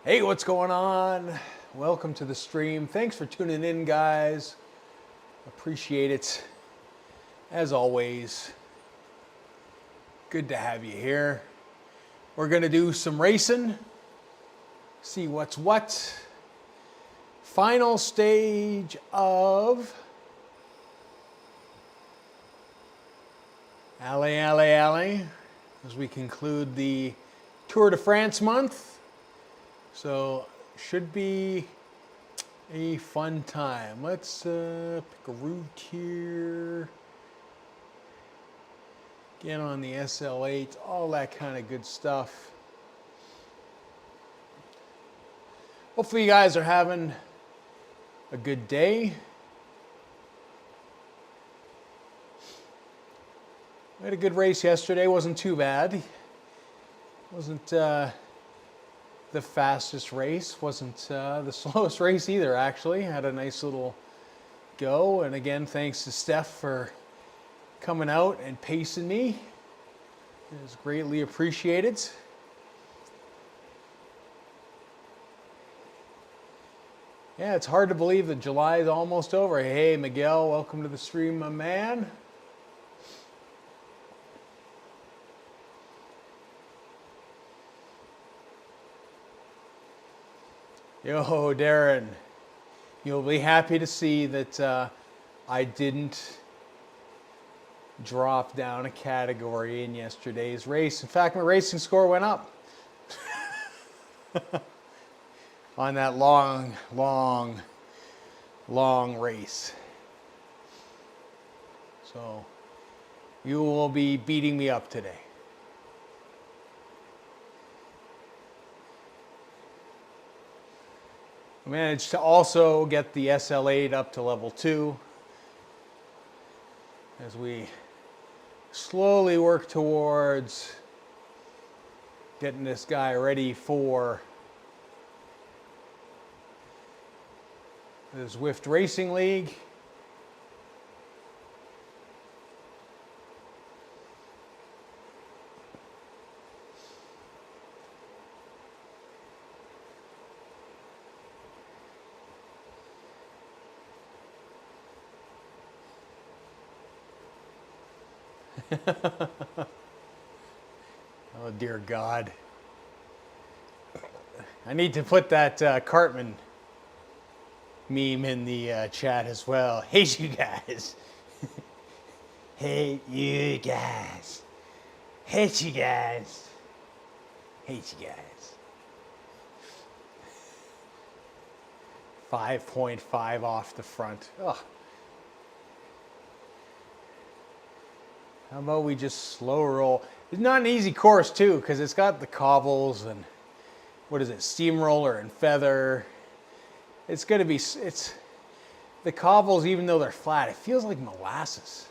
Hey, what's going on? Welcome to the stream. Thanks for tuning in, guys. Appreciate it. As always, good to have you here. We're going to do some racing, see what's what. Final stage of Allez, Allez, Allez, as we conclude the Tour de France month. So, should be a fun time. Let's pick a route here. Get on the SL8, all that kind of good stuff. Hopefully you guys are having a good day. We had a good race yesterday, wasn't too bad. Wasn't the fastest race, wasn't the slowest race either, actually. Had a nice little go, and again, thanks to Steph for coming out and pacing me. It was greatly appreciated. Yeah, it's hard to believe that July is almost over. Hey, Miguel, welcome to the stream, my man. Yo, Darren, you'll be happy to see that I didn't drop down a category in yesterday's race. In fact, my racing score went up on that long race. So you will be beating me up today. I managed to also get the SL8 up to level 2 as we slowly work towards getting this guy ready for the Zwift Racing League. Oh, dear God. I need to put that Cartman meme in the chat as well. Hate you guys. Hate you guys. Hate you guys. Hate you guys. 5.5 off the front. Ugh. How about we just slow roll? It's not an easy course too, because it's got the cobbles and what is it, steamroller and feather. It's gonna be, it's the cobbles, even though they're flat, it feels like molasses.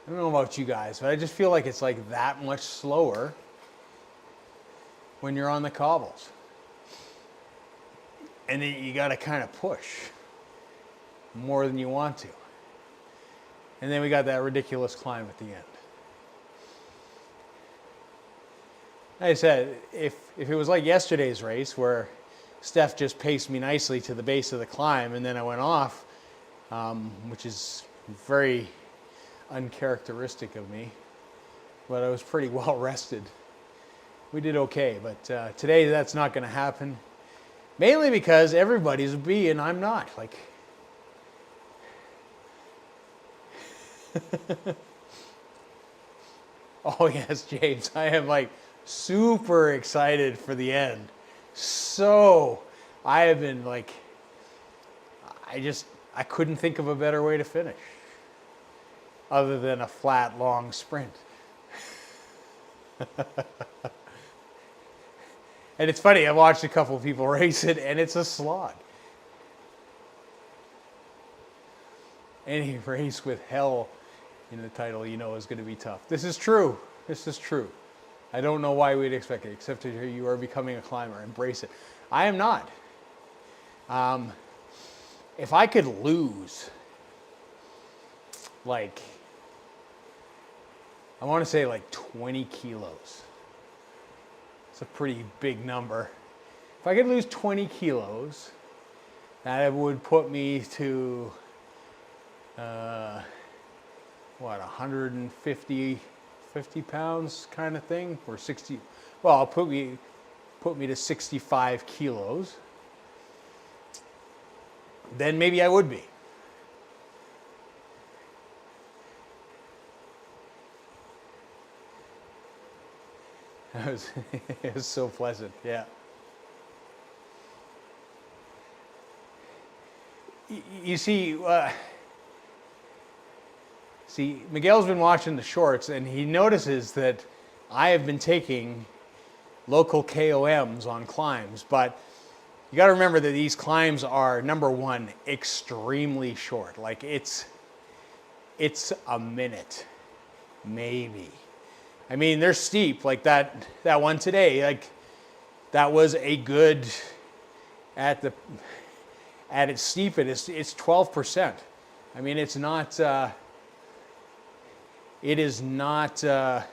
I don't know about you guys, but I just feel like it's like that much slower when you're on the cobbles. And then you gotta kind of push more than you want to. And then we got that ridiculous climb at the end. Like I said, if it was like yesterday's race where Steph just paced me nicely to the base of the climb and then I went off, which is very uncharacteristic of me, but I was pretty well rested. We did okay, but today that's not going to happen. Mainly because everybody's a B and I'm not. Like, oh yes, James, I am like super excited for the end. So I have been like, I couldn't think of a better way to finish other than a flat, long sprint. And it's funny, I watched a couple of people race it and it's a slog. Any race with hell in the title, you know, is going to be tough. This is true. This is true. I don't know why we'd expect it, except that you are becoming a climber. Embrace it. I am not. If I could lose, like, I want to say like 20 kilos. It's a pretty big number. if I could lose 20 kilos, that would put me to, 150 pounds kind of thing, or 60. Well, put me to 65 kilos. Then maybe I would be. It was so pleasant, yeah. You see, Miguel's been watching the shorts, and he notices that I have been taking local KOMs on climbs, but you got to remember that these climbs are, number one, extremely short. Like it's a minute, maybe. I mean, they're steep, like that one today. Like that was a good, at its steepest, it's 12%. I mean, it's not. It is not. It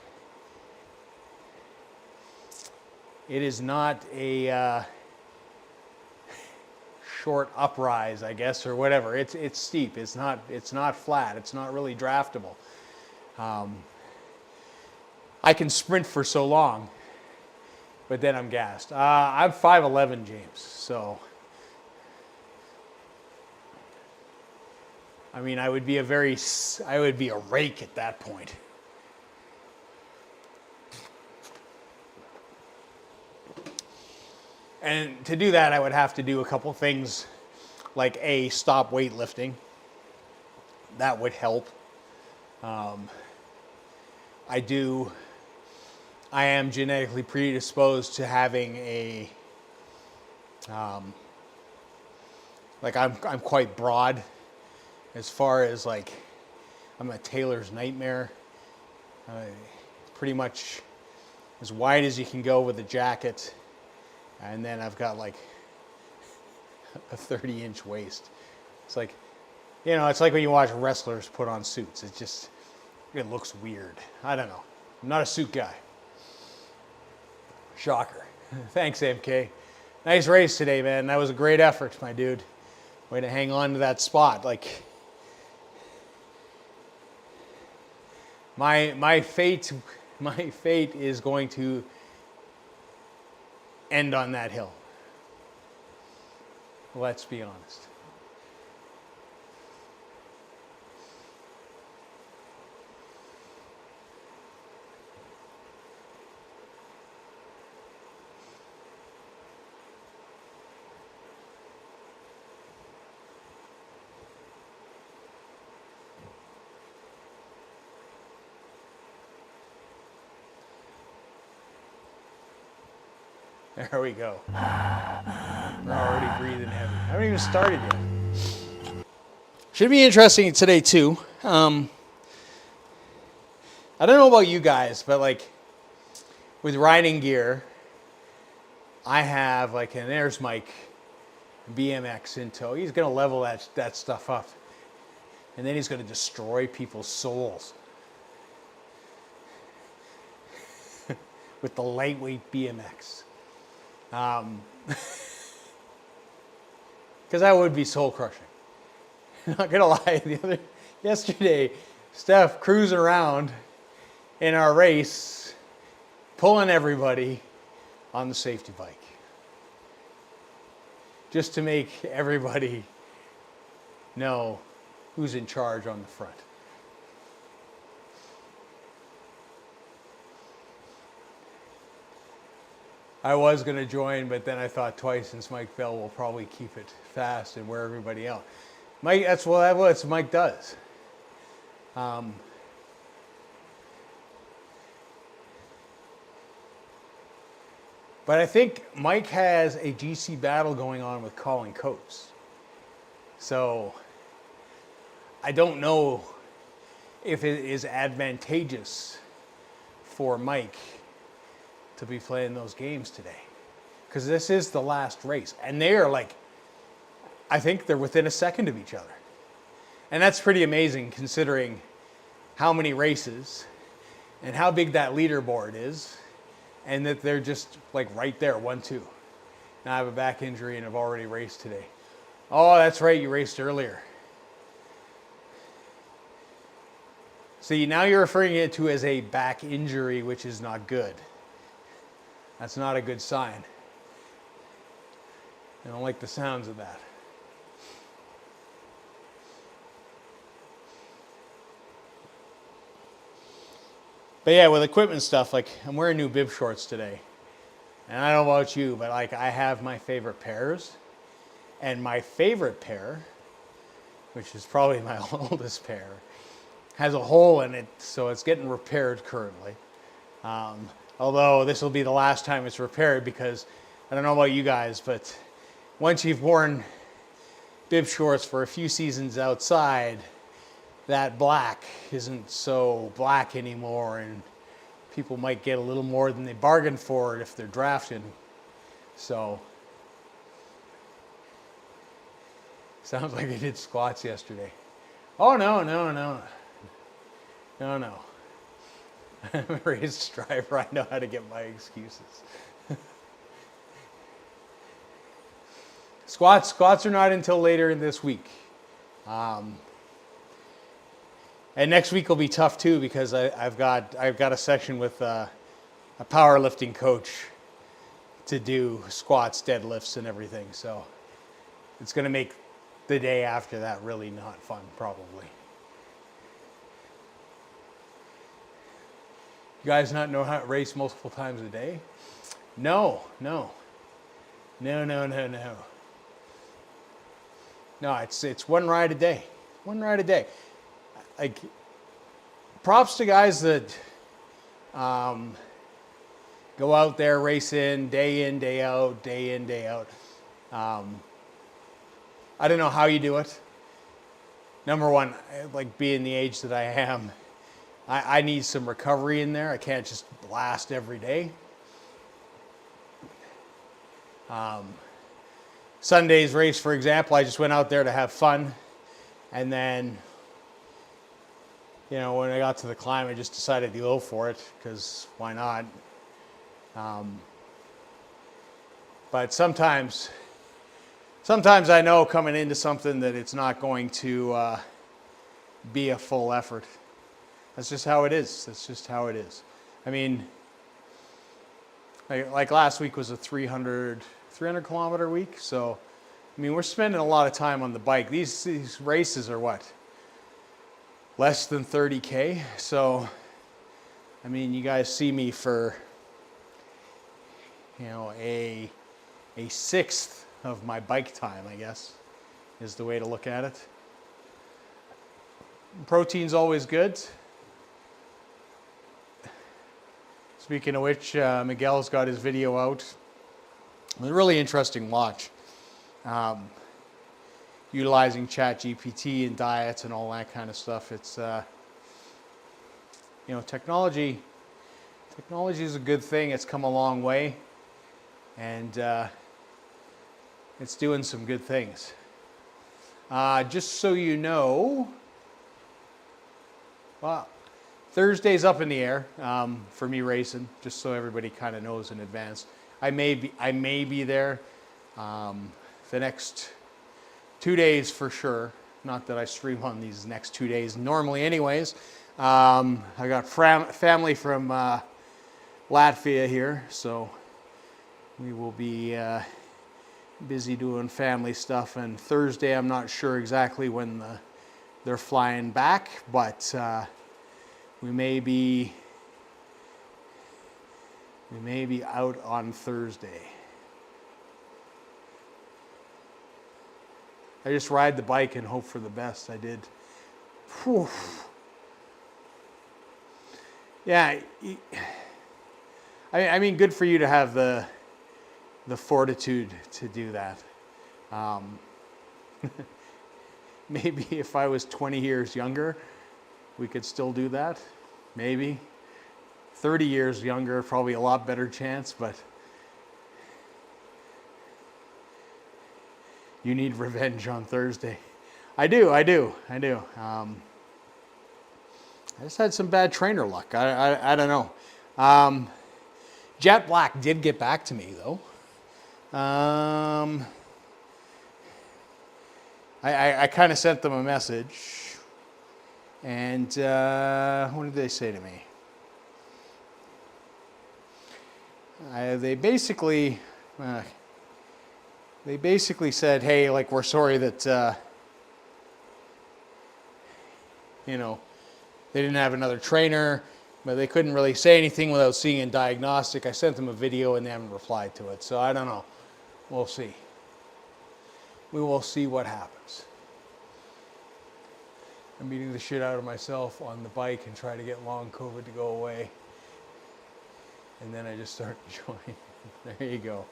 is not a short uprise, I guess, or whatever. It's steep. It's not flat. It's not really draftable. I can sprint for so long, but then I'm gassed. I'm 5'11", James. So, I mean, I would be a rake at that point. And to do that, I would have to do a couple things, like stop weightlifting. That would help. I am genetically predisposed to having I'm quite broad as far as I'm a tailor's nightmare. Pretty much as wide as you can go with a jacket. And then I've got like a 30-inch waist. It's like, it's like when you watch wrestlers put on suits. It looks weird. I don't know. I'm not a suit guy. Shocker. Thanks, MK. Nice race today, man. That was a great effort, my dude. Way to hang on to that spot. My fate is going to end on that hill. Let's be honest. There we go. We're already breathing heavy. I haven't even started yet. Should be interesting today too. I don't know about you guys, but with riding gear, I have and there's Mike, BMX in tow. He's gonna level that stuff up, and then he's gonna destroy people's souls with the lightweight BMX. Because that would be soul crushing. Not gonna lie, yesterday, Steph cruising around in our race, pulling everybody on the safety bike, just to make everybody know who's in charge on the front. I was going to join, but then I thought twice, since Mike Bell will probably keep it fast and wear everybody out. Mike, that's what Mike does. But I think Mike has a GC battle going on with Colin Coates. So I don't know if it is advantageous for Mike to be playing those games today, because this is the last race, and they are I think they're within a second of each other, and that's pretty amazing considering how many races and how big that leaderboard is, and that they're just right there, 1-2. Now I have a back injury and I've already raced today. Oh, that's right, you raced earlier. See, now you're referring it to as a back injury, which is not good. That's not a good sign. I don't like the sounds of that. But yeah, with equipment stuff, like I'm wearing new bib shorts today. And I don't know about you, but like I have my favorite pairs. And my favorite pair, which is probably my oldest pair, has a hole in it, so it's getting repaired currently. Although this will be the last time it's repaired, because I don't know about you guys, but once you've worn bib shorts for a few seasons outside, that black isn't so black anymore, and people might get a little more than they bargained for it if they're drafting. So, sounds like I did squats yesterday. Oh, no. I'm a race driver. I know how to get my excuses. Squats are not until later in this week. And next week will be tough too, because I've got a section with a powerlifting coach to do squats, deadlifts, and everything. So it's going to make the day after that really not fun, probably. You guys not know how to race multiple times a day? No. No, it's one ride a day. One ride a day. Like, props to guys that go out there, race in, day out. I don't know how you do it. Number one, like being the age that I am, I need some recovery in there. I can't just blast every day. Sunday's race, for example, I just went out there to have fun. And then, you know, when I got to the climb, I just decided to go for it, because why not? But sometimes I know coming into something that it's not going to be a full effort. That's just how it is. I mean, like last week was a 300 kilometer week. So, I mean, we're spending a lot of time on the bike. These races are what? Less than 30K. So, I mean, you guys see me for, you know, a sixth of my bike time, I guess, is the way to look at it. Protein's always good. Speaking of which, Miguel's got his video out. It was a really interesting watch. Utilizing ChatGPT and diets and all that kind of stuff. It's, you know, technology is a good thing. It's come a long way. And it's doing some good things. Just so you know, well, Thursday's up in the air for me racing, just so everybody kind of knows in advance. I may be there the next 2 days for sure. Not that I stream on these next 2 days normally anyways. I got family from Latvia here, so we will be busy doing family stuff. And Thursday, I'm not sure exactly when they're flying back, but we may be out on Thursday. I just ride the bike and hope for the best. I did. Whew. Yeah, I mean, good for you to have the fortitude to do that. Maybe if I was 20 years younger, we could still do that. Maybe. 30 years younger, probably a lot better chance, but you need revenge on Thursday. I do. I just had some bad trainer luck. I don't know. Jet Black did get back to me, though. I kind of sent them a message, and what did they say to me? They basically said, hey, like, we're sorry that, you know, they didn't have another trainer, but they couldn't really say anything without seeing a diagnostic. I sent them a video and they haven't replied to it. So I don't know. We'll see. We will see what happens. I'm beating the shit out of myself on the bike and try to get long COVID to go away. And then I just start enjoying. There you go.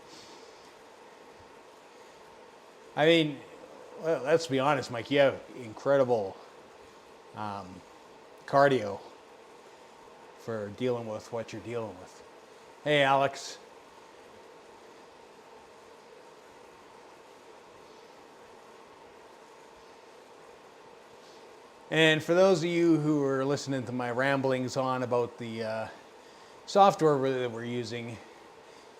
I mean, well, let's be honest, Mike. You have incredible cardio for dealing with what you're dealing with. Hey, Alex. And for those of you who are listening to my ramblings on about the software that we're using,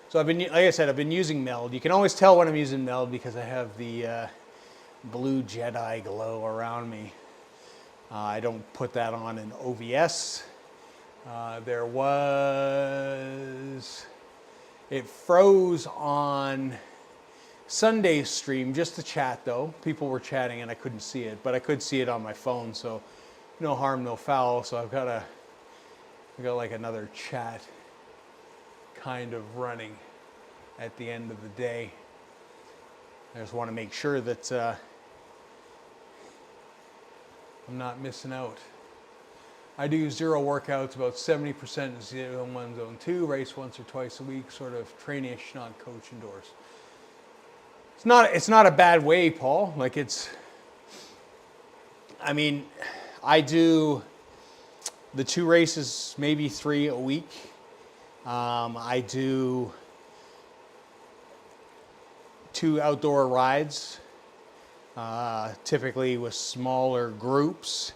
so I've been, like I said, I've been using Meld. You can always tell when I'm using Meld because I have the blue Jedi glow around me. I don't put that on in OBS. It froze on Sunday's stream, just the chat though. People were chatting and I couldn't see it, but I could see it on my phone, so no harm, no foul. So I've got like another chat kind of running at the end of the day. I just want to make sure that I'm not missing out. I do 0 workouts, about 70% in zone 1, zone 2, race once or twice a week, sort of trainish, not coach indoors. It's not a bad way, Paul. Like I mean, I do the 2 races, maybe 3 a week. I do 2 outdoor rides, typically with smaller groups.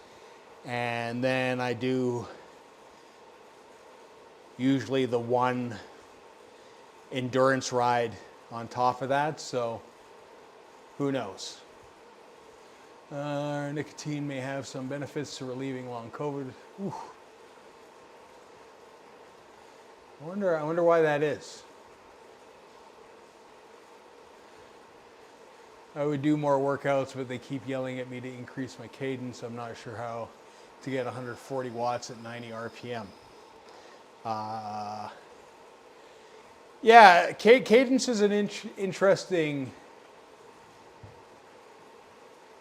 And then I do usually the 1 endurance ride on top of that. So who knows? Nicotine may have some benefits to relieving long COVID. Ooh. I wonder why that is. I would do more workouts, but they keep yelling at me to increase my cadence. I'm not sure how to get 140 watts at 90 RPM. Yeah, cadence is an interesting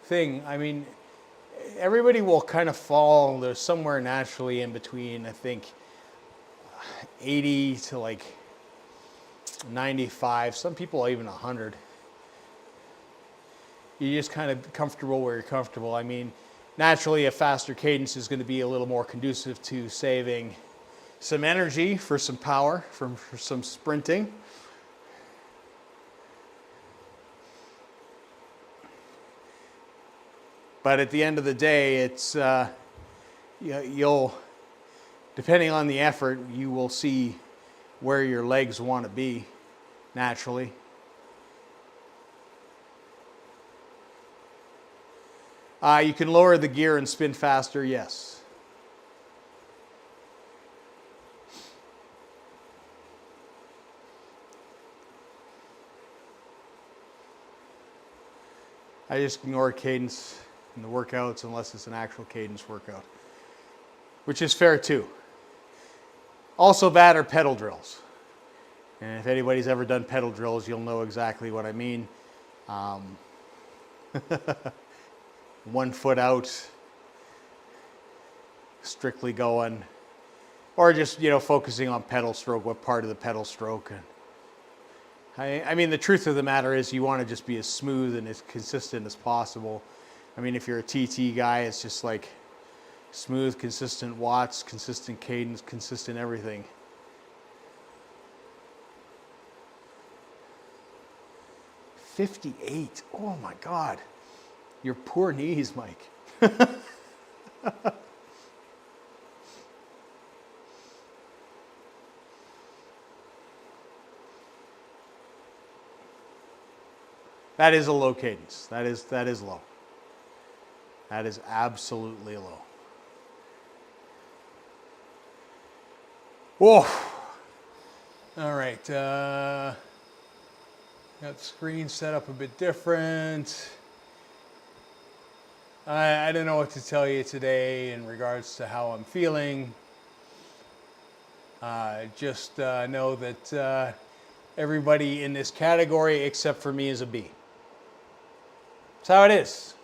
thing. I mean, everybody will kind of fall. There's somewhere naturally in between, I think, 80 to like 95. Some people even 100. You're just kind of comfortable where you're comfortable. I mean, naturally, a faster cadence is going to be a little more conducive to saving some energy for some power, for some sprinting. But at the end of the day, it's you'll, depending on the effort, you will see where your legs want to be naturally. You can lower the gear and spin faster, yes. I just ignore cadence in the workouts unless it's an actual cadence workout, which is fair too. Also bad are pedal drills. And if anybody's ever done pedal drills, you'll know exactly what I mean. 1 foot out, strictly going, or just, focusing on pedal stroke, what part of the pedal stroke. I mean, the truth of the matter is you want to just be as smooth and as consistent as possible. I mean, if you're a TT guy, it's just like smooth, consistent watts, consistent cadence, consistent everything. $58. Oh my God. Your poor knees, Mike. That is a low cadence. That is low. That is absolutely low. Whoa. All right. Got the screen set up a bit different. I don't know what to tell you today in regards to how I'm feeling. Just know that everybody in this category except for me is a B. That's how it is.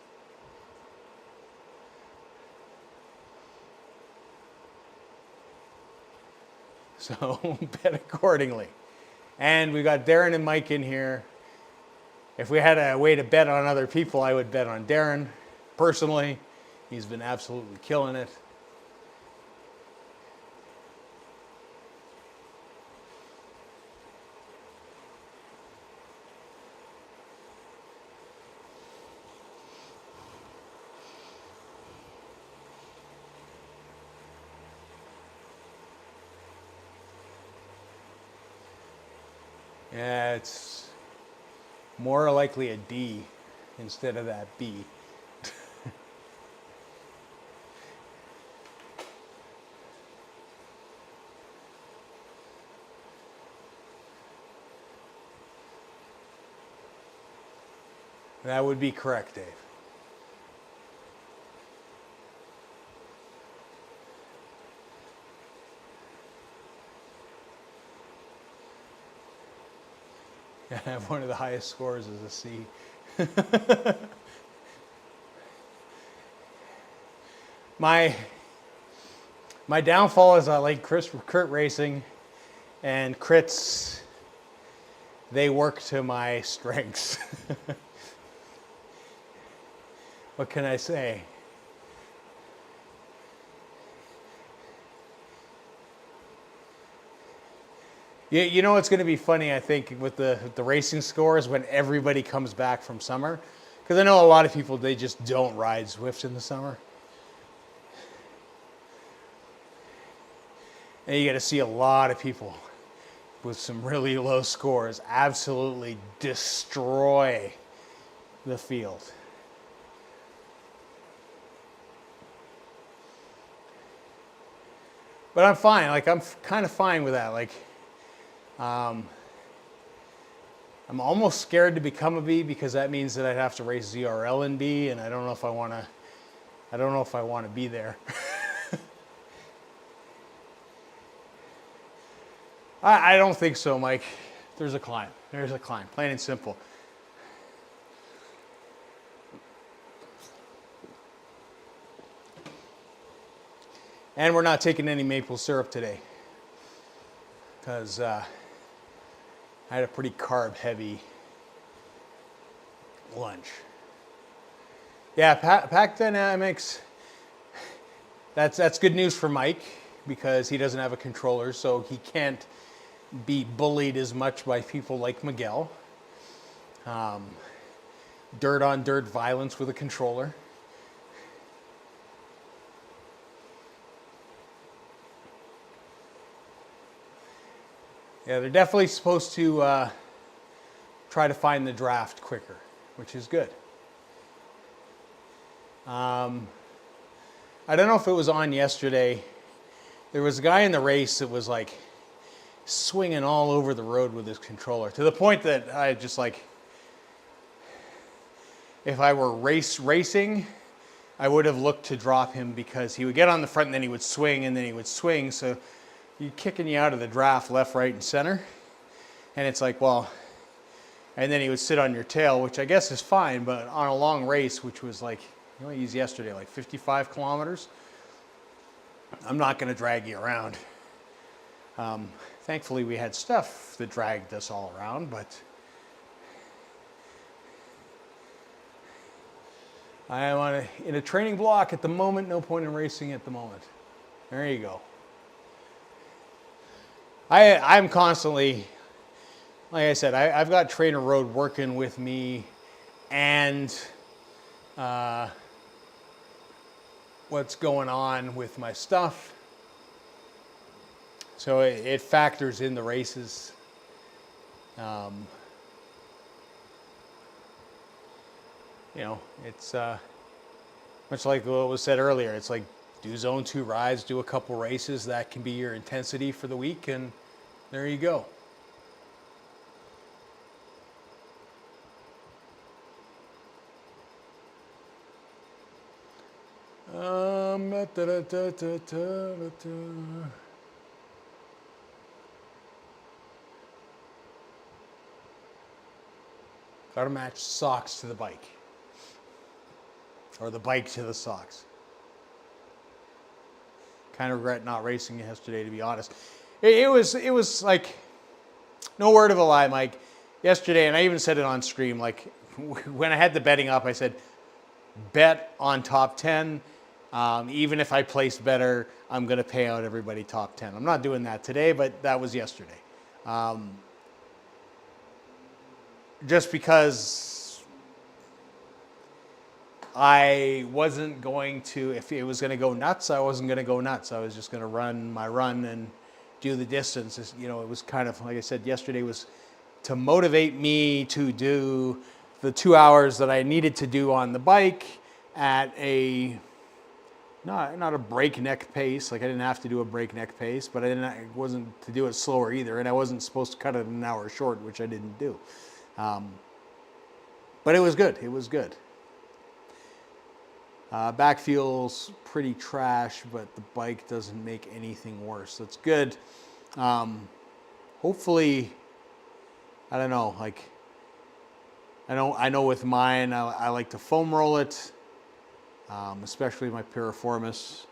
So bet accordingly. And we got Darren and Mike in here. If we had a way to bet on other people, I would bet on Darren. Personally, he's been absolutely killing it. Yeah, it's more likely a D instead of that B. That would be correct, Dave. I have one of the highest scores as a C. My downfall is I like crit racing, and crits, they work to my strengths. What can I say? You know what's going to be funny, I think, with the racing scores when everybody comes back from summer? Because I know a lot of people, they just don't ride Zwift in the summer. And you get to see a lot of people with some really low scores absolutely destroy the field. But I'm fine. Like, I'm kind of fine with that. Like, I'm almost scared to become a B because that means that I'd have to race ZRL in B, and I don't know if I want to. I don't know if I want to be there. I don't think so, Mike. There's a climb. There's a climb. Plain and simple. And we're not taking any maple syrup today because I had a pretty carb-heavy lunch. Yeah, pack dynamics. That's good news for Mike because he doesn't have a controller, so he can't be bullied as much by people like Miguel. Dirt on dirt violence with a controller. Yeah, they're definitely supposed to try to find the draft quicker, which is good. I don't know if it was on yesterday. There was a guy in the race that was like swinging all over the road with his controller to the point that I just like, if I were racing, I would have looked to drop him because he would get on the front and then he would swing and then he would swing. So you're kicking you out of the draft left, right, and center. And it's like, well, and then he would sit on your tail, which I guess is fine, but on a long race, which was like, you know, used yesterday, like 55 kilometers, I'm not going to drag you around. Thankfully, we had stuff that dragged us all around, but I am in a training block at the moment. No point in racing at the moment. There you go. I'm constantly, like I said, I've got Trainer Road working with me and what's going on with my stuff. So it factors in the races. you know, it's much like what was said earlier. It's like do zone 2 rides, do a couple races. That can be your intensity for the week, and there you go. Got to match socks to the bike, or the bike to the socks. Kind of regret not racing yesterday, to be honest. It was like, no word of a lie, Mike. Yesterday, and I even said it on stream, like when I had the betting up, I said, bet on top 10. Even if I place better, I'm going to pay out everybody top 10. I'm not doing that today, but that was yesterday. Just because I wasn't going to, if it was going to go nuts, I wasn't going to go nuts. I was just going to run my run and do the distance. You know, it was kind of, like I said, yesterday was to motivate me to do the 2 hours that I needed to do on the bike at a, not a breakneck pace. Like I didn't have to do a breakneck pace, but it wasn't to do it slower either. And I wasn't supposed to cut it an hour short, which I didn't do. But it was good. It was good. Back feels pretty trash, but the bike doesn't make anything worse. That's good. Hopefully, I don't know. Like, I know with mine, I like to foam roll it, especially my Piriformis.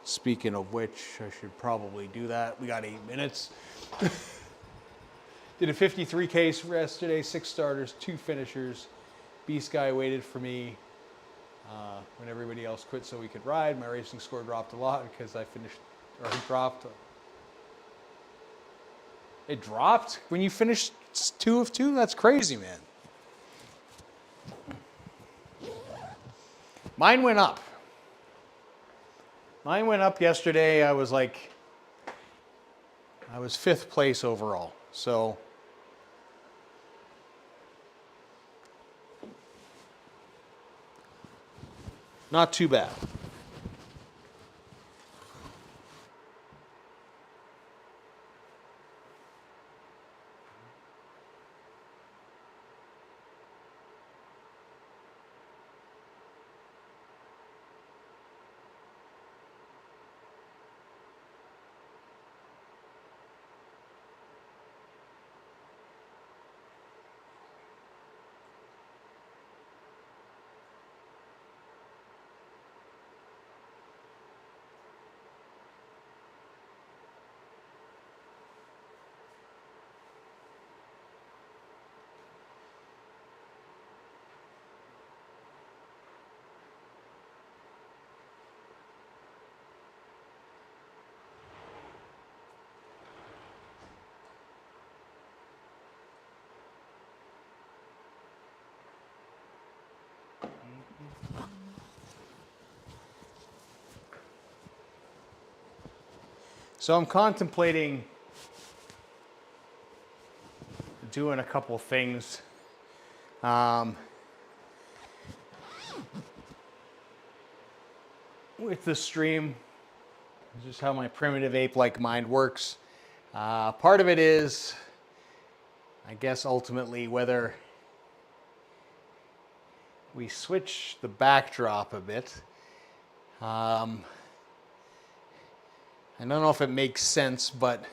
Speaking of which, I should probably do that. We got 8 minutes. Did a 53K yesterday, 6 starters, 2 finishers. Beast Guy waited for me when everybody else quit so we could ride. My racing score dropped a lot because I finished, or it dropped. It dropped when you finished 2 of 2? That's crazy, man. Mine went up. Mine went up yesterday. I was 5th place overall. So not too bad. So I'm contemplating doing a couple things. With the stream, just how my primitive ape-like mind works. Part of it is, I guess, ultimately whether we switch the backdrop a bit. I don't know if it makes sense, but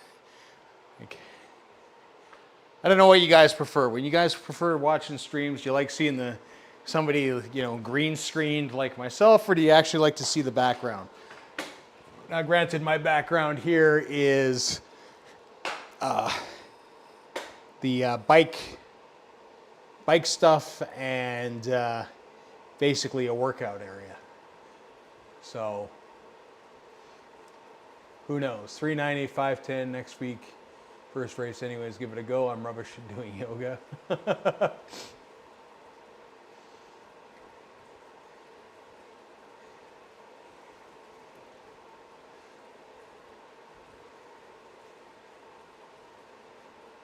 I don't know what you guys prefer. When you guys prefer watching streams, do you like seeing somebody, green screened like myself, or do you actually like to see the background? Now, granted, my background here is the bike stuff and basically a workout area. So who knows? 390, 510 next week. First race anyways, give it a go. I'm rubbish at doing yoga.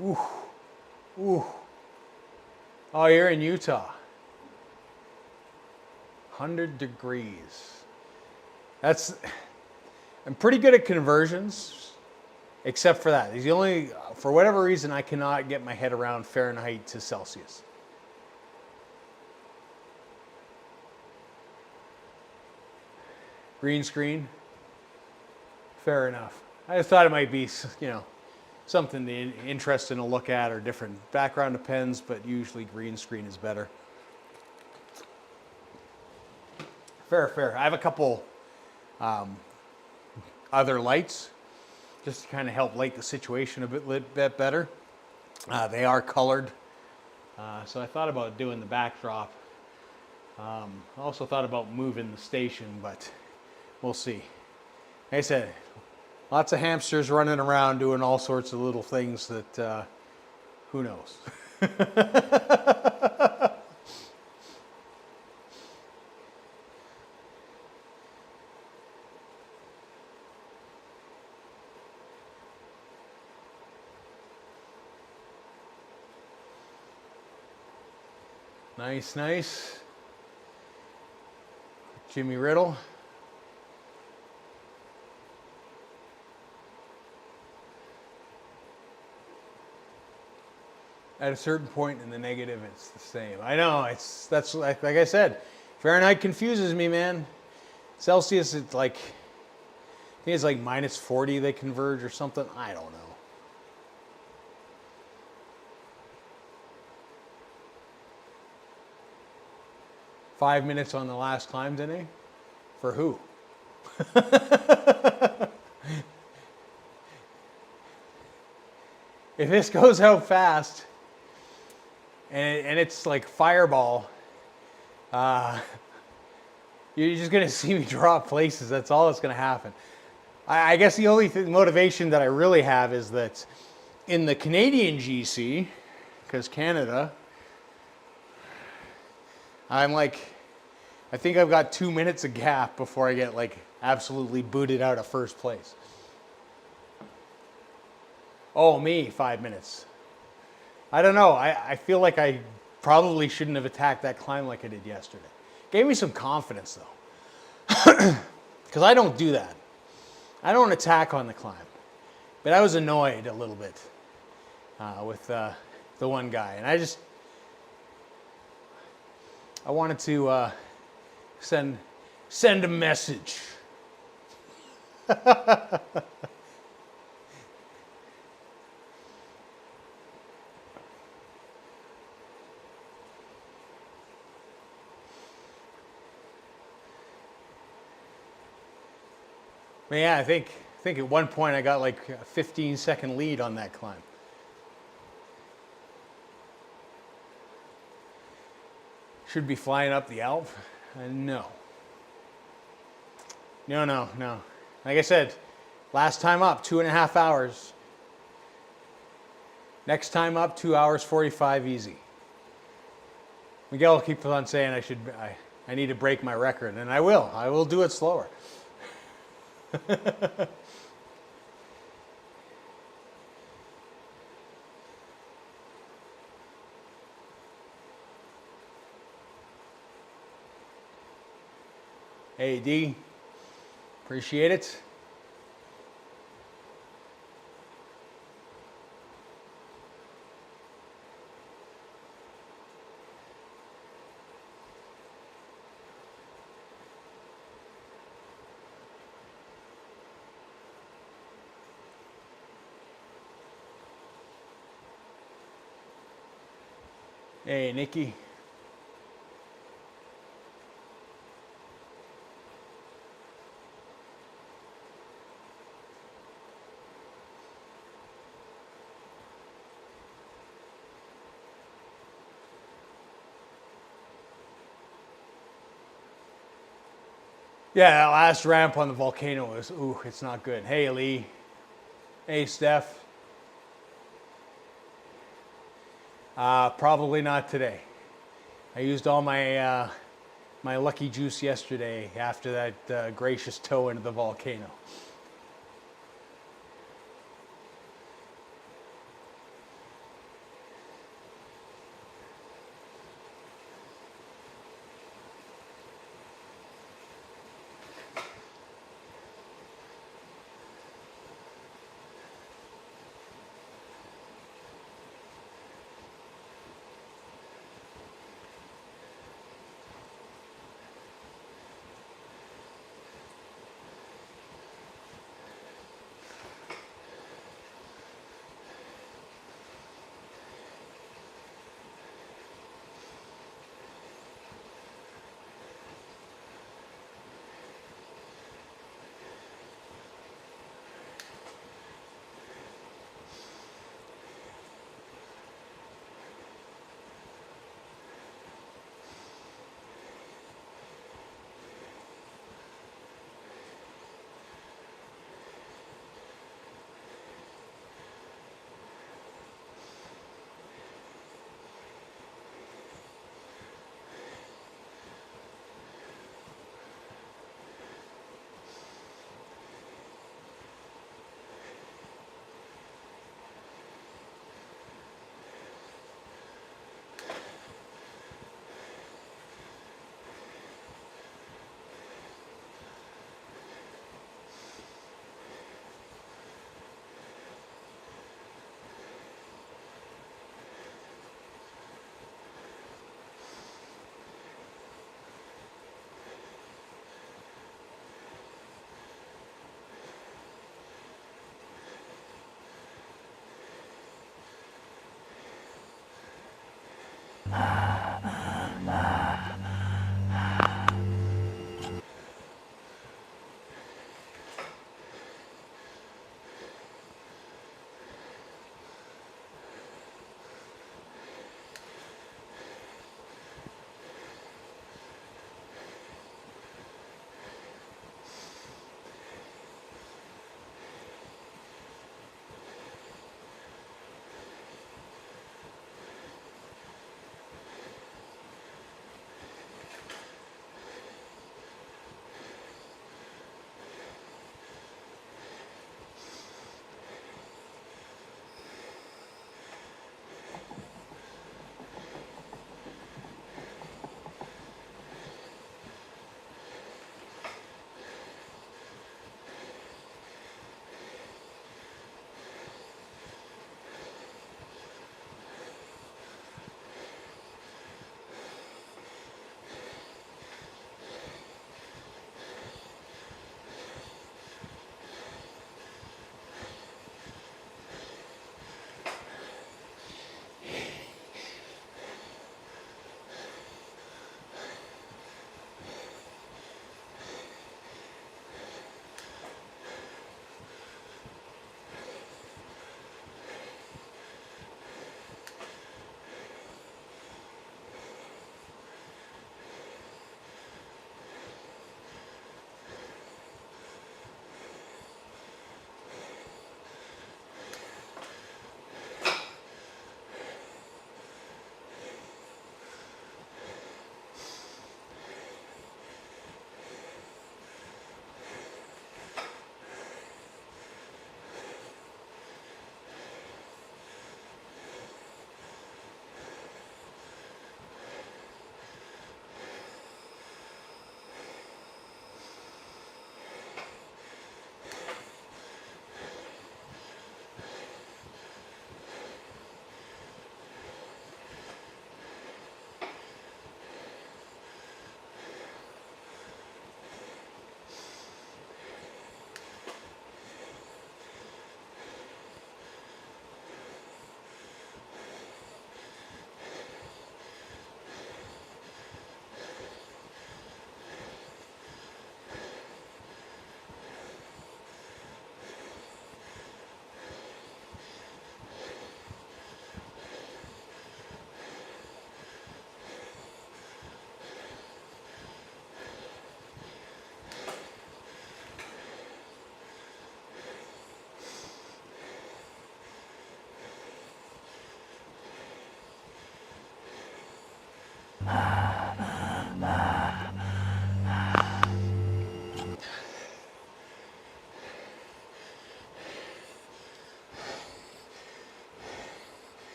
Ooh. Ooh. Oh, you're in Utah. 100 degrees. I'm pretty good at conversions, except for that. The only, for whatever reason, I cannot get my head around Fahrenheit to Celsius. Green screen, fair enough. I just thought it might be, something interesting to look at, or different background depends, but usually green screen is better. Fair. I have a couple other lights just to kind of help light the situation a bit better. They are colored, so I thought about doing the backdrop. I also thought about moving the station, but we'll see. Like I said, lots of hamsters running around doing all sorts of little things that, who knows? Nice. Jimmy Riddle. At a certain point in the negative, it's the same. I know, that's like I said, Fahrenheit confuses me, man. Celsius, it's like, I think it's like -40 they converge or something. I don't know. Five minutes on the last climb today? For who? If this goes out fast, and it's like fireball, you're just going to see me drop places. That's all that's going to happen. I guess the only motivation that I really have is that in the Canadian GC, because Canada, I'm like, I think I've got 2 minutes of gap before I get like absolutely booted out of first place. Oh, me, 5 minutes. I don't know. I feel like I probably shouldn't have attacked that climb like I did yesterday. Gave me some confidence though. Because I don't do that. I don't attack on the climb. But I was annoyed a little bit with the one guy. And I wanted to send a message. But yeah, I think at one point I got like a 15-second lead on that climb. Should be flying up the Alp? No. No. Like I said, last time up, 2.5 hours. Next time up, 2 hours 45 easy. Miguel keeps on saying I need to break my record, and I will. I will do it slower. Hey, D. Appreciate it. Hey, Nikki. Yeah, that last ramp on the volcano was, it's not good. Hey, Lee. Hey, Steph. Probably not today. I used all my my lucky juice yesterday after that gracious tow into the volcano.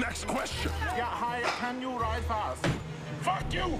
Next question. Yeah, hi, can you ride fast? Fuck you!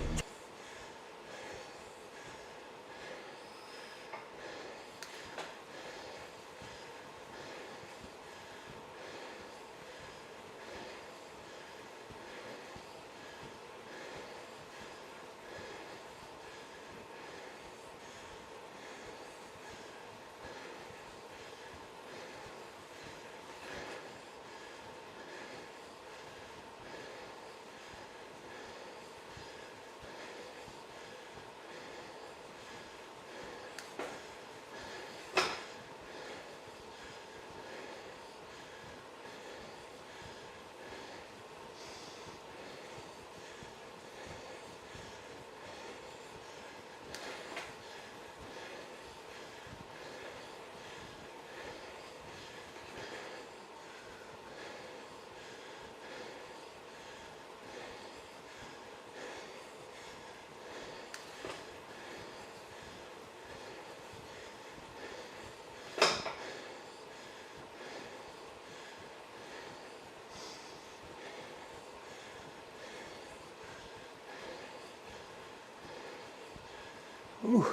Ooh.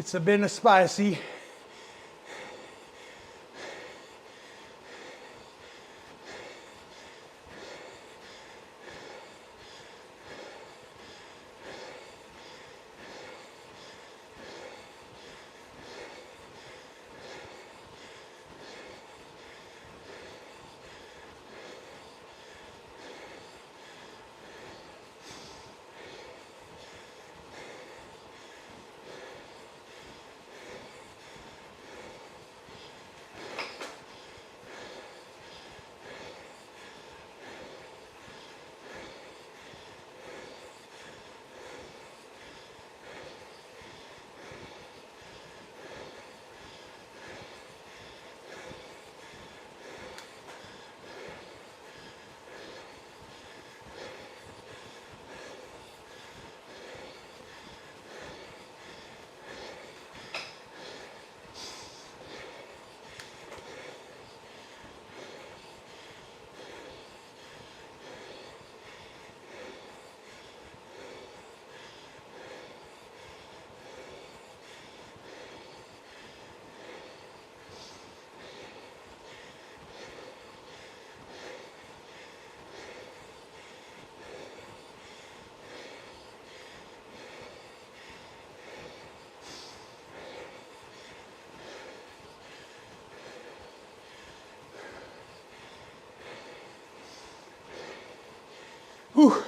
It's been spicy. Whew.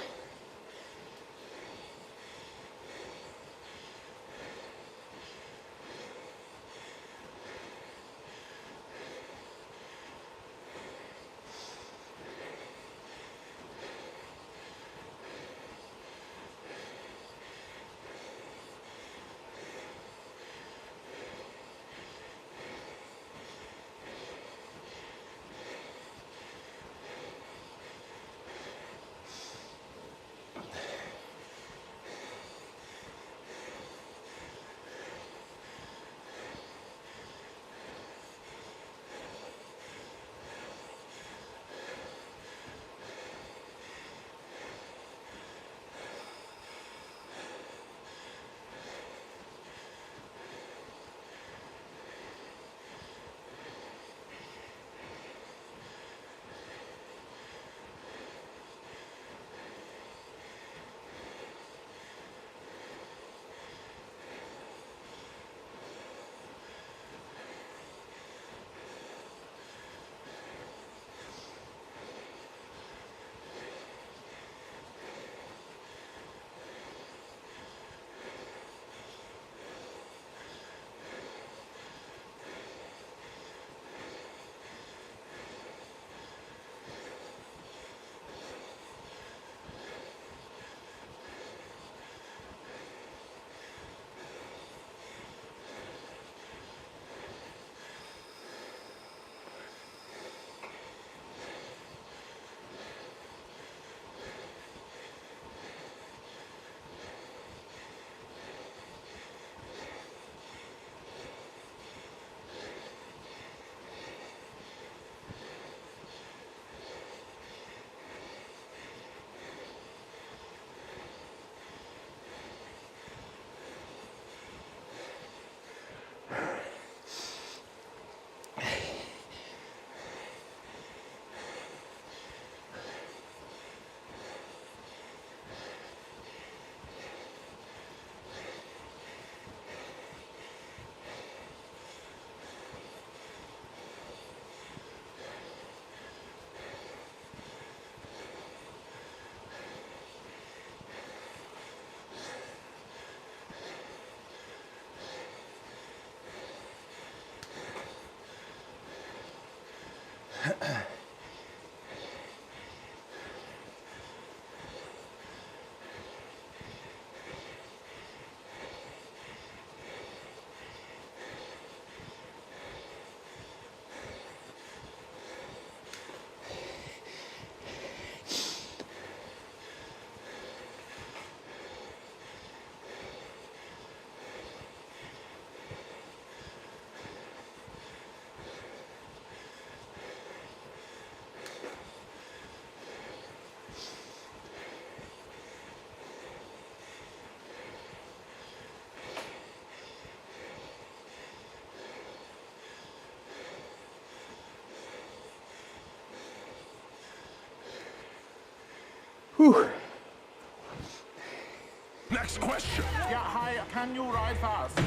Next question. Yeah, hi, can you ride fast?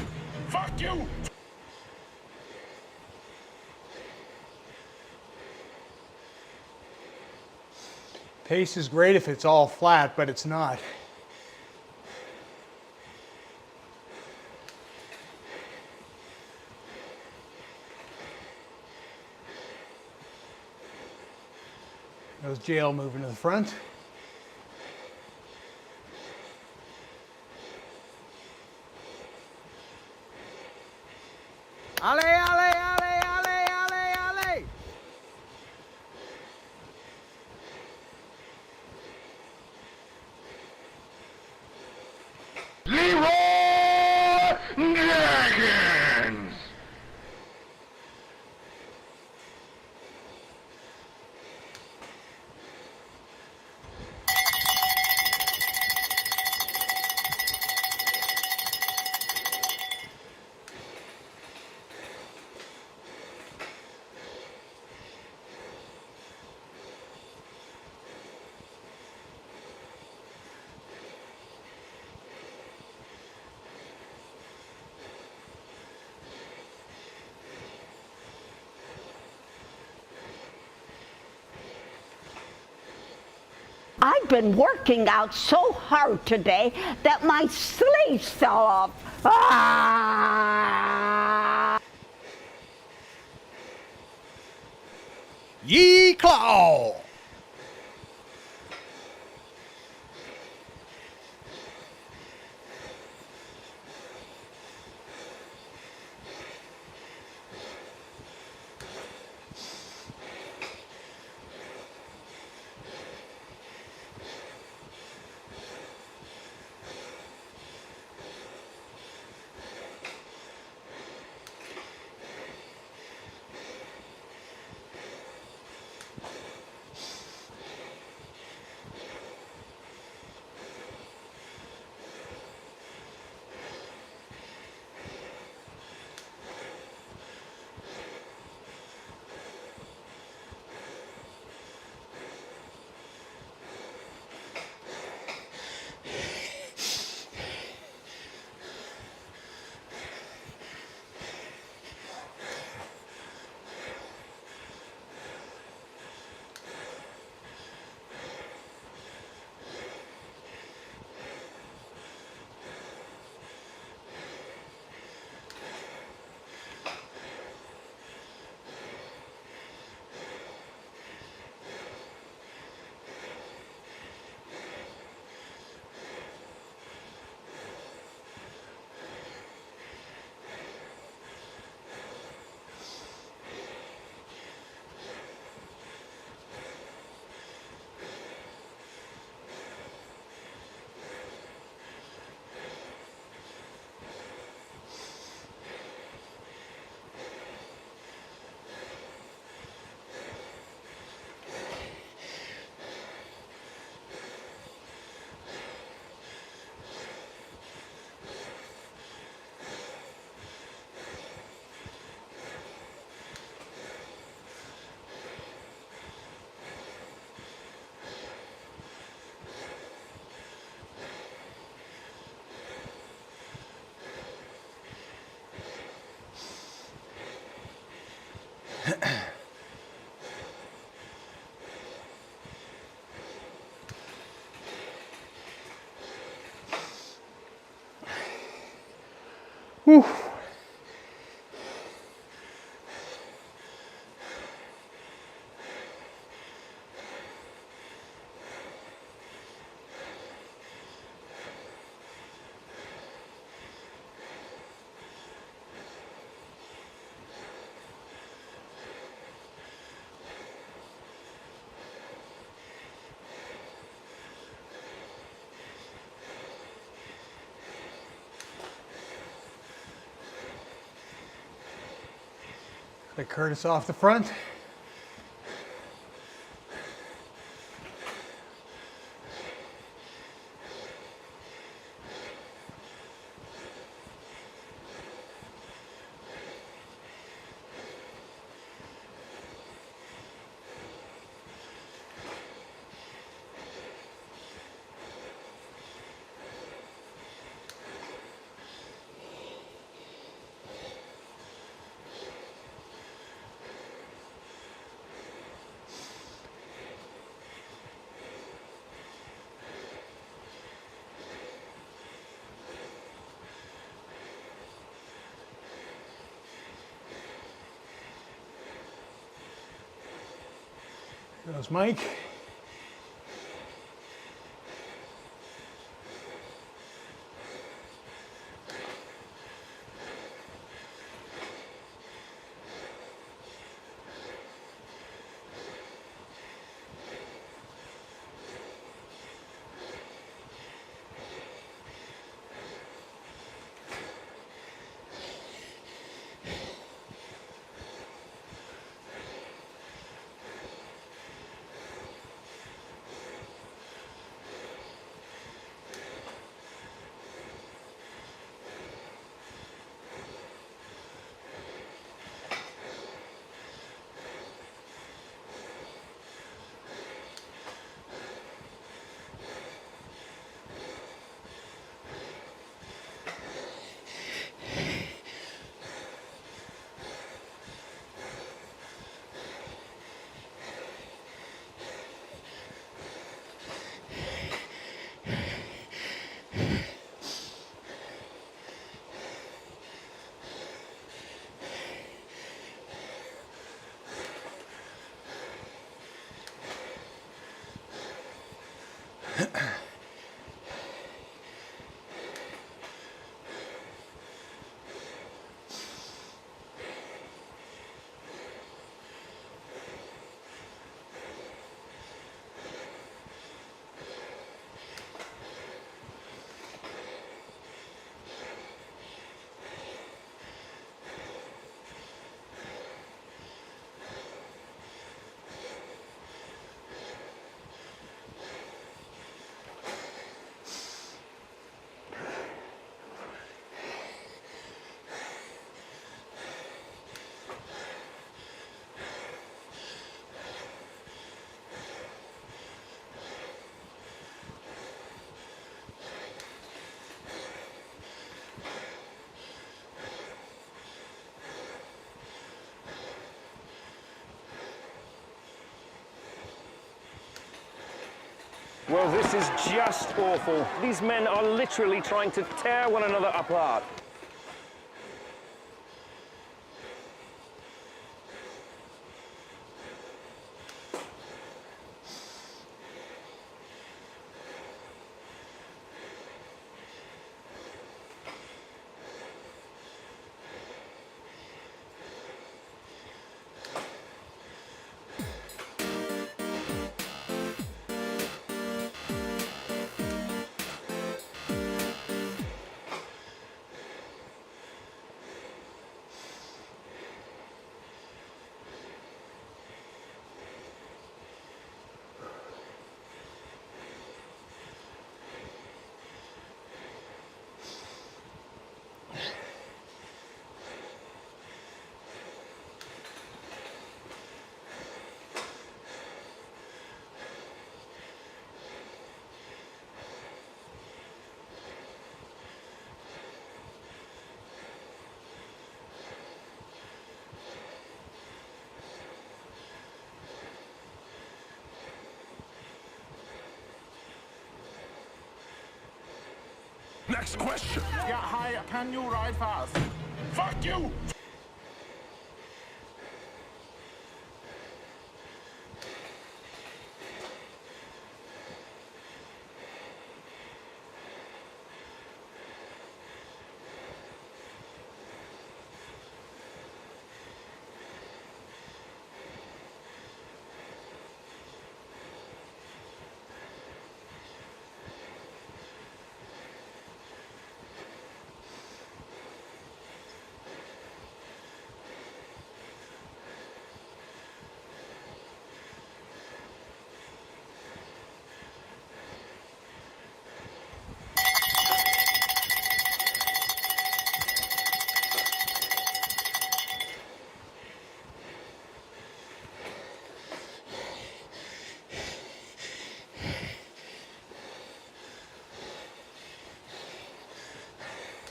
Fuck you! Pace is great if it's all flat, but it's not. There's Jail moving to the front. Allez, allez, allez, allez, allez, allez! Leroy Dragons! I've been working out so hard today that my sleeves fell off. Ah! Ye claw! Whew. Let Curtis off the front. Goes Mike. Well, this is just awful. These men are literally trying to tear one another apart. Next question. Yeah, hi, can you ride fast? Fuck you!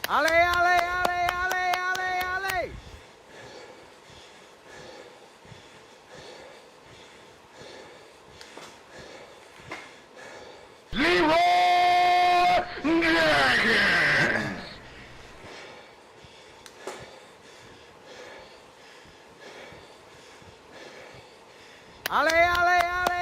Allez, allez, allez, allez, allez, allez. Allez, allez, allez.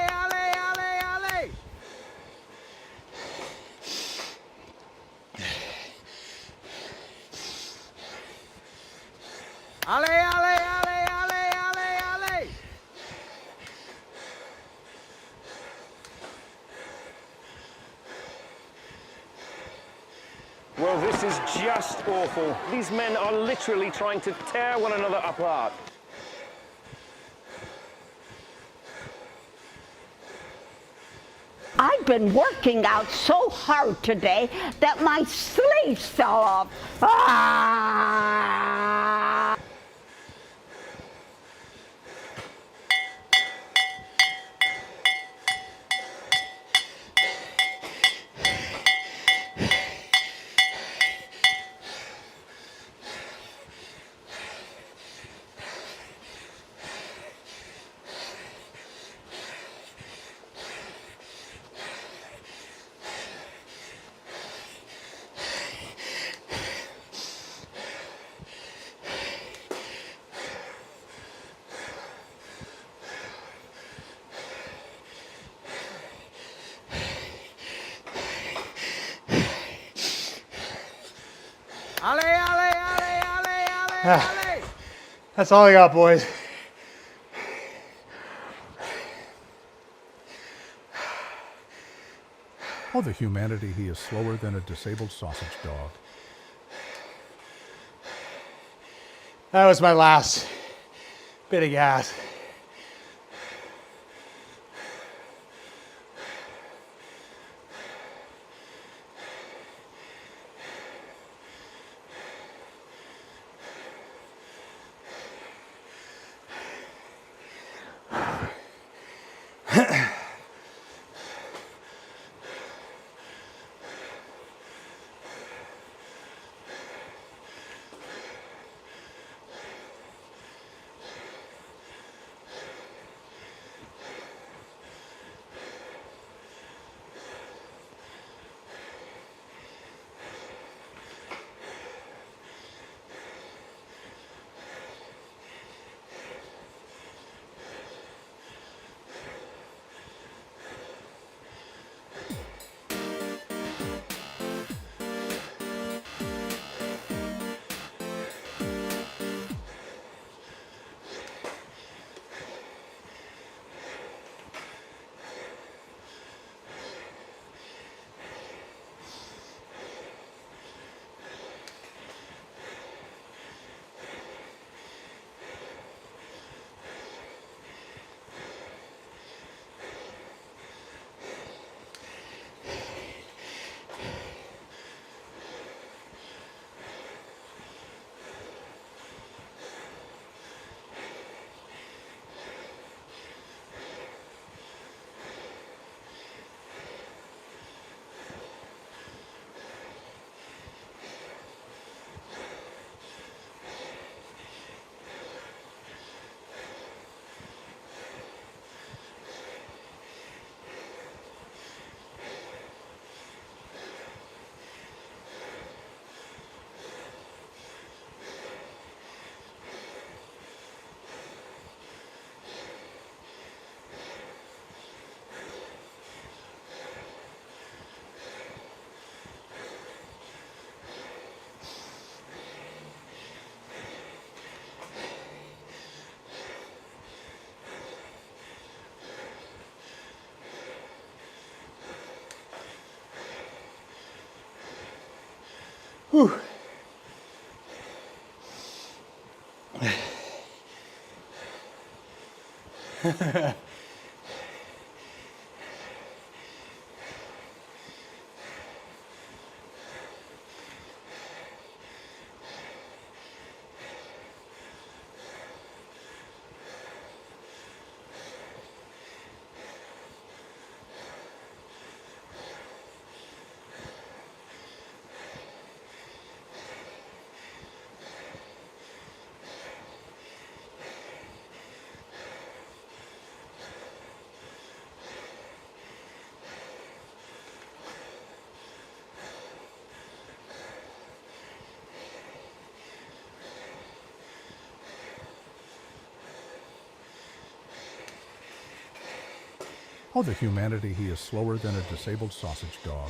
this is just awful. These men are literally trying to tear one another apart. I've been working out so hard today that my sleeves fell off. Ah! Allez, allez, allez, allez, allez, allez. That's all I got, boys. Oh, the humanity, he is slower than a disabled sausage dog. That was my last bit of gas. Whew. Oh, the humanity, he is slower than a disabled sausage dog.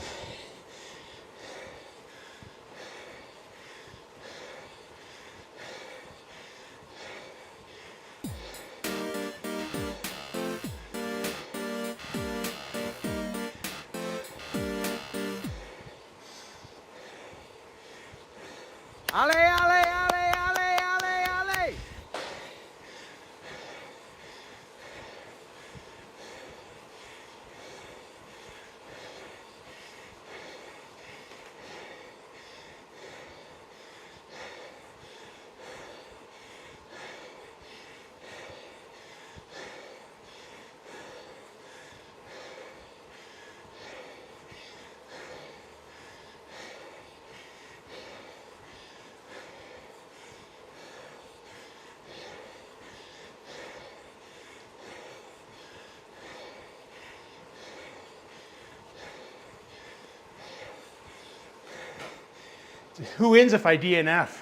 Who wins if I DNF?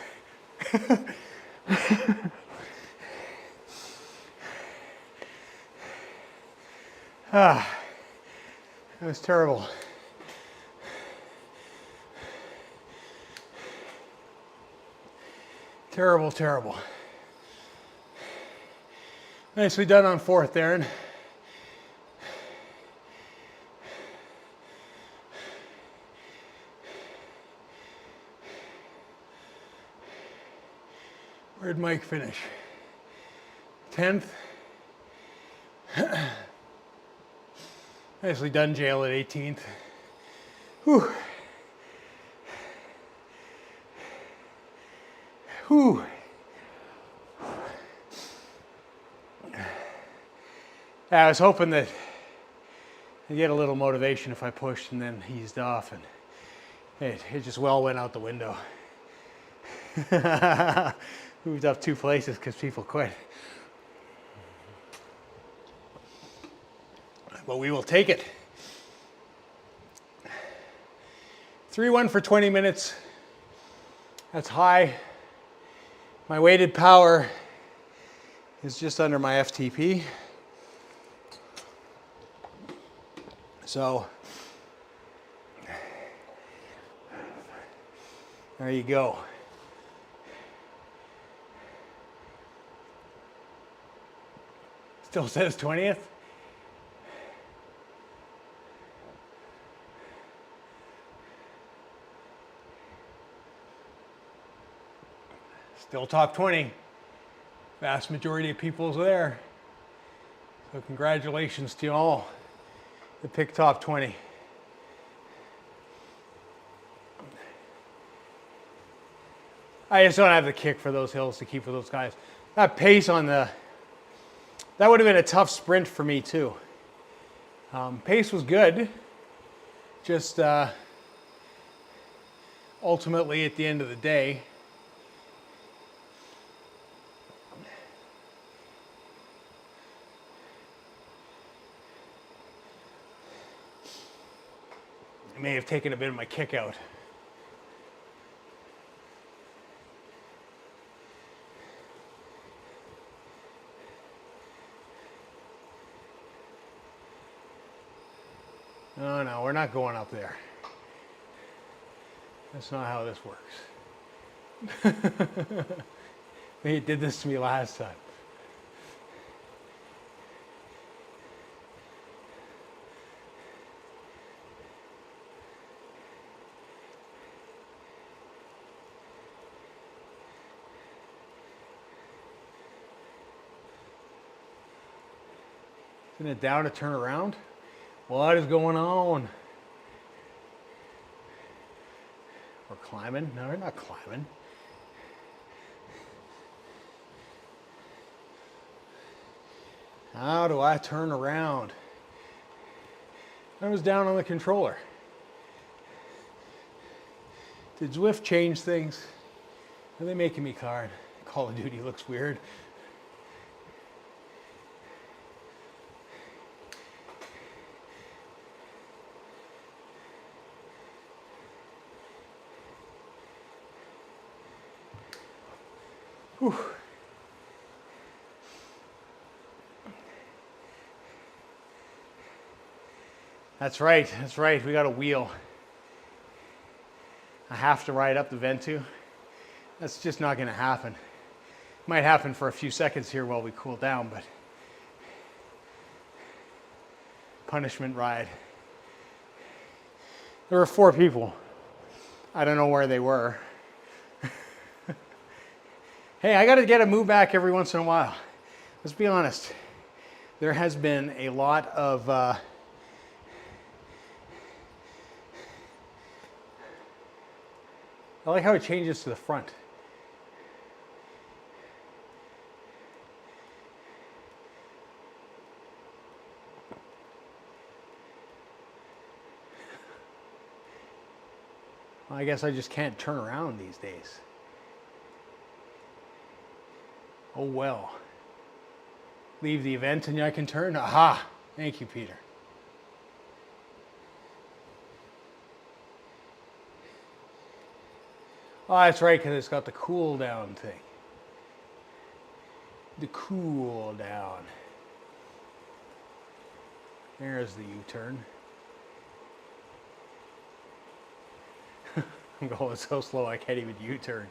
That was terrible. Terrible, terrible. Nicely done on fourth, Aaron. Where'd Mike finish? 10th. Nicely done, Jail, at 18th. Whew. Whew. I was hoping that I'd get a little motivation if I pushed and then eased off, and it just well went out the window. Moved up 2 places because people quit. But we will take it. 3-1 for 20 minutes. That's high. My weighted power is just under my FTP. So there you go. Still says 20th. Still top 20. Vast majority of people's there. So congratulations to you all that picked top 20. I just don't have the kick for those hills to keep with those guys. That pace on the, that would have been a tough sprint for me too. Pace was good. Just ultimately at the end of the day, I may have taken a bit of my kick out. Oh no, we're not going up there. That's not how this works. He did this to me last time. Isn't it down to turn around? What is going on? We're climbing? No, we're not climbing. How do I turn around? I was down on the controller. Did Zwift change things? Are they making me card? Call of Duty looks weird. Whew. That's right, we got a wheel. I have to ride up the Ventoux. That's just not gonna happen. Might happen for a few seconds here while we cool down, but punishment ride. There were 4 people. I don't know where they were. Hey, I got to get a move back every once in a while. Let's be honest. There has been a lot of I like how it changes to the front. Well, I guess I just can't turn around these days. Oh well. Leave the event and I can turn? Aha! Thank you, Peter. Oh, that's right, because it's got the cool down thing. The cool down. There's the U-turn. I'm going so slow I can't even U-turn.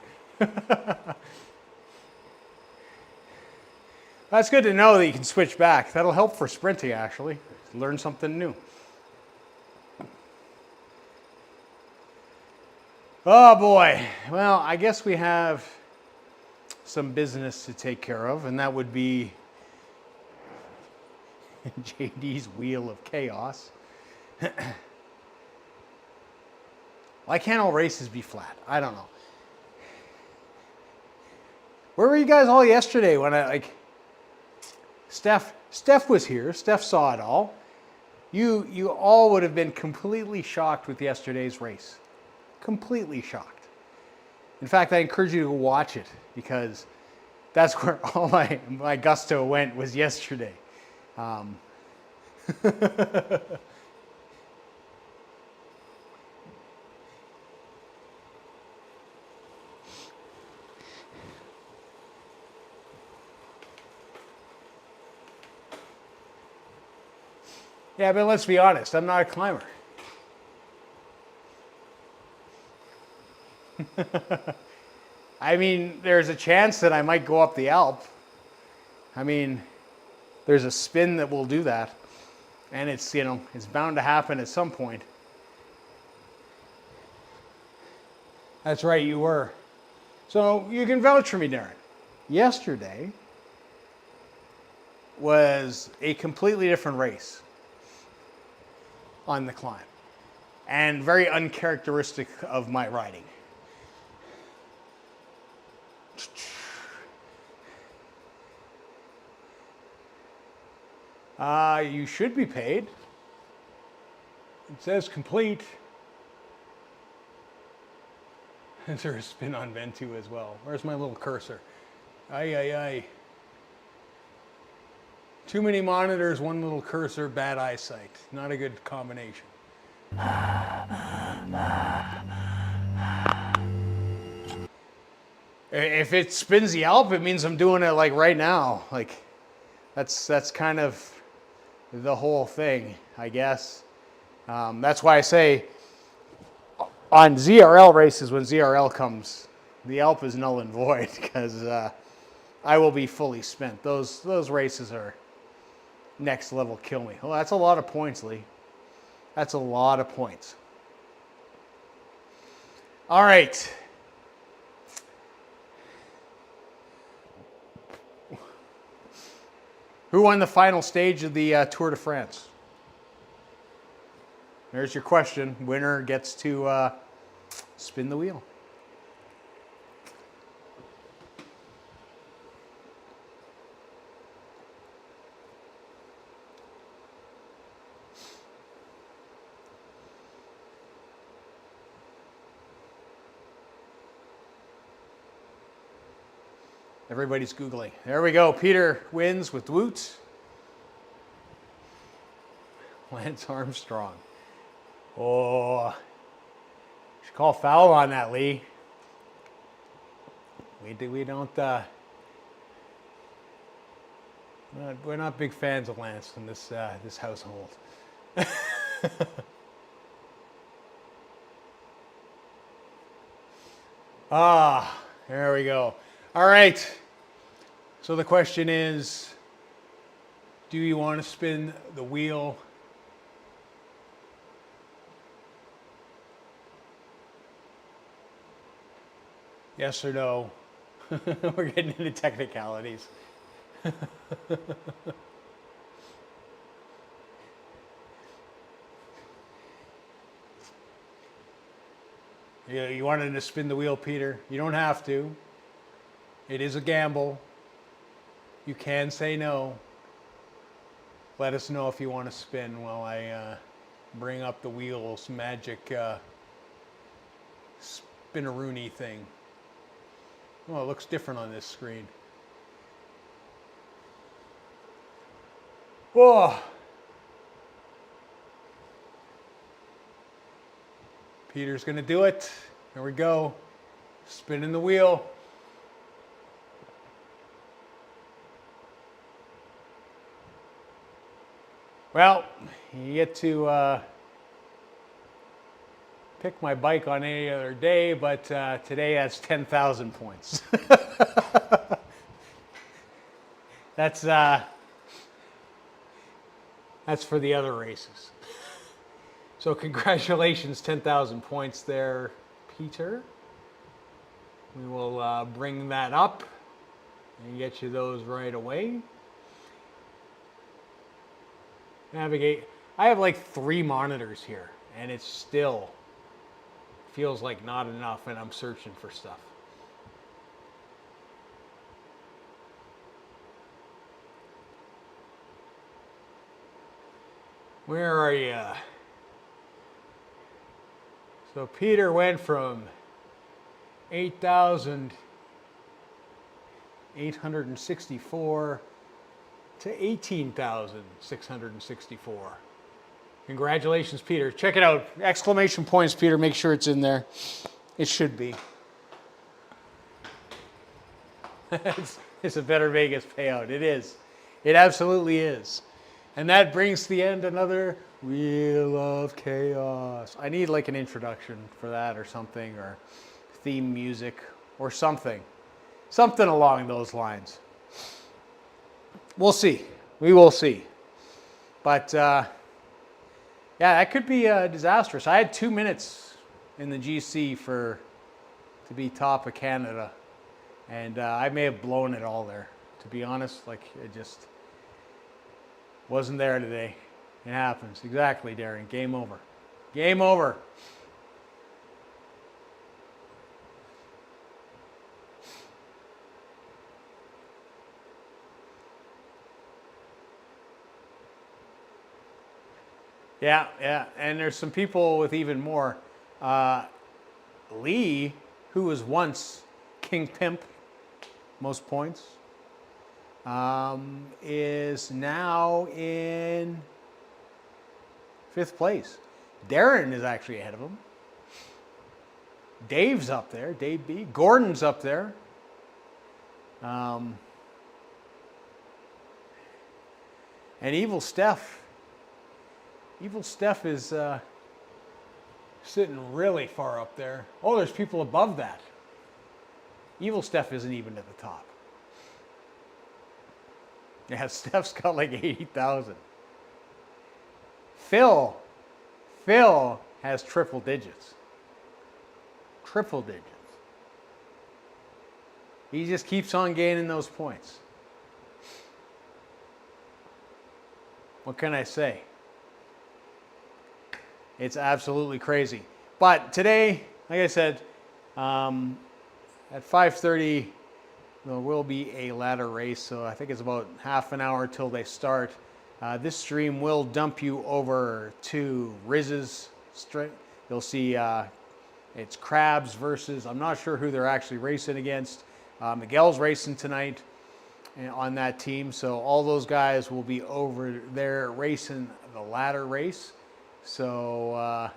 That's good to know that you can switch back. That'll help for sprinting, actually. Learn something new. Oh boy. Well, I guess we have some business to take care of, and that would be JD's Wheel of Chaos. Why can't all races be flat? I don't know. Where were you guys all yesterday when Steph was here. Steph saw it all. You all would have been completely shocked with yesterday's race. Completely shocked. In fact, I encourage you to watch it because that's where all my gusto went was yesterday. Yeah, but let's be honest, I'm not a climber. I mean, there's a chance that I might go up the Alp. I mean, there's a spin that will do that. And it's, you know, it's bound to happen at some point. That's right, you were. So you can vouch for me, Darren. Yesterday was a completely different race on the climb, and very uncharacteristic of my riding. You should be paid. It says complete. Is there a spin on Ventu as well? Where's my little cursor? Ay, ay, ay. Too many monitors, one little cursor, bad eyesight. Not a good combination. If it spins the Alp, it means I'm doing it like right now. Like that's kind of the whole thing, I guess. That's why I say on ZRL races, when ZRL comes, the Alp is null and void because I will be fully spent. Those races are next level kill me. Well, that's a lot of points, Lee. That's a lot of points. All right. Who won the final stage of the Tour de France? There's your question. Winner gets to spin the wheel. Everybody's Googling. There we go. Peter wins with Woot. Lance Armstrong. Oh. Should call foul on that, Lee. We don't, we're not big fans of Lance in this household. There we go. All right. So the question is, do you want to spin the wheel? Yes or no? We're getting into technicalities. You wanted to spin the wheel, Peter? You don't have to. It is a gamble. You can say no. Let us know if you want to spin while I bring up the wheel's magic spinaroonie thing. Oh, it looks different on this screen. Whoa. Peter's gonna do it. There we go. spinning the wheel. Well, you get to pick my bike on any other day, but today that's 10,000 points. That's for the other races. So congratulations, 10,000 points there, Peter. We will bring that up and get you those right away. Navigate. I have like 3 monitors here, and it still feels like not enough, and I'm searching for stuff. Where are you? So Peter went from 8,864 to 18,664. Congratulations, Peter. Check it out. Exclamation points, Peter. Make sure it's in there. It should be. It's a Better Vegas payout. It is. It absolutely is. And that brings to the end another Wheel of Chaos. I need like an introduction for that or something, or theme music or something. Something along those lines. We'll see. We will see. But yeah, that could be disastrous. I had 2 minutes in the GC to be top of Canada, and I may have blown it all there. To be honest, like it just wasn't there today. It happens. Exactly, Darren. Game over. Game over. Yeah. And there's some people with even more. Lee, who was once King Pimp, most points, is now in 5th place. Darren is actually ahead of him. Dave's up there, Dave B. Gordon's up there. And Evil Steph is sitting really far up there. Oh, there's people above that. Evil Steph isn't even at the top. Yeah, Steph's got like 80,000. Phil has triple digits. Triple digits. He just keeps on gaining those points. What can I say? It's absolutely crazy. But today, like I said, at 5:30, there will be a ladder race. So I think it's about half an hour till they start. This stream will dump you over to Riz's stream. You'll see it's Crabs versus, I'm not sure who they're actually racing against. Miguel's racing tonight on that team. So all those guys will be over there racing the ladder race. So,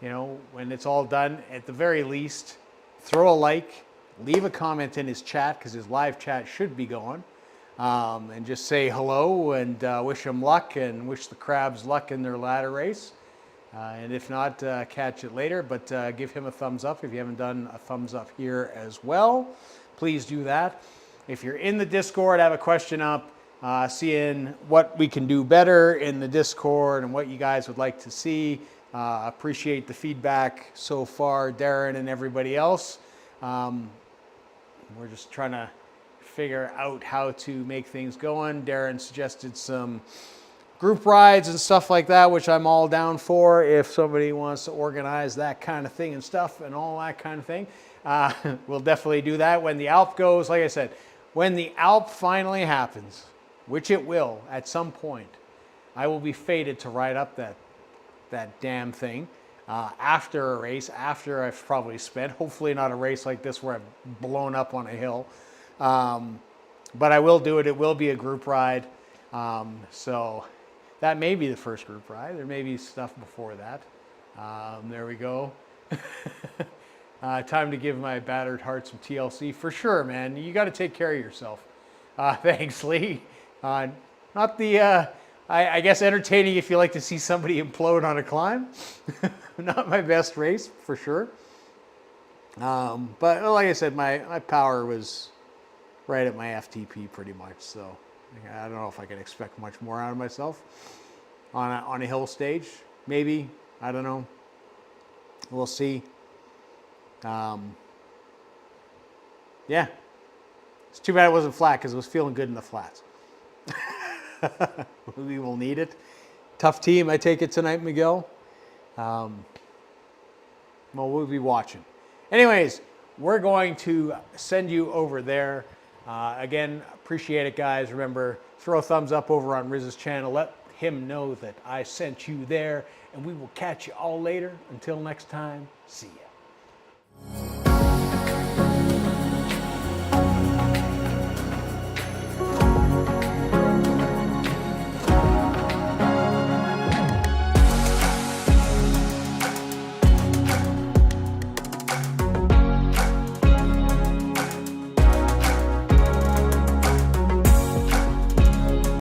you know, when it's all done, at the very least, throw a like, leave a comment in his chat, because his live chat should be going, and just say hello and wish him luck and wish the Crabs luck in their ladder race. And if not, catch it later, but give him a thumbs up if you haven't done a thumbs up here as well. Please do that. If you're in the Discord, I have a question up. Seeing what we can do better in the Discord and what you guys would like to see. Appreciate the feedback so far, Darren and everybody else. We're just trying to figure out how to make things going. Darren suggested some group rides and stuff like that, which I'm all down for if somebody wants to organize that kind of thing and stuff and all that kind of thing. We'll definitely do that when the Alp goes. Like I said, when the Alp finally happens, which it will at some point, I will be fated to ride up that damn thing after a race, after I've probably spent, hopefully not a race like this where I've blown up on a hill. But I will do it. It will be a group ride. So that may be the first group ride. There may be stuff before that. There we go. Time to give my battered heart some TLC for sure, man. You got to take care of yourself. Thanks, Lee. Not the, I guess, entertaining if you like to see somebody implode on a climb. Not my best race, for sure. But like I said, my power was right at my FTP pretty much. So I don't know if I can expect much more out of myself on a hill stage. Maybe. I don't know. We'll see. Yeah. It's too bad it wasn't flat because it was feeling good in the flats. We will need it. Tough team, I take it tonight, Miguel. Well, we'll be watching. Anyways, we're going to send you over there. Again, appreciate it, guys. Remember, throw a thumbs up over on Riz's channel. Let him know that I sent you there. And we will catch you all later. Until next time, see ya.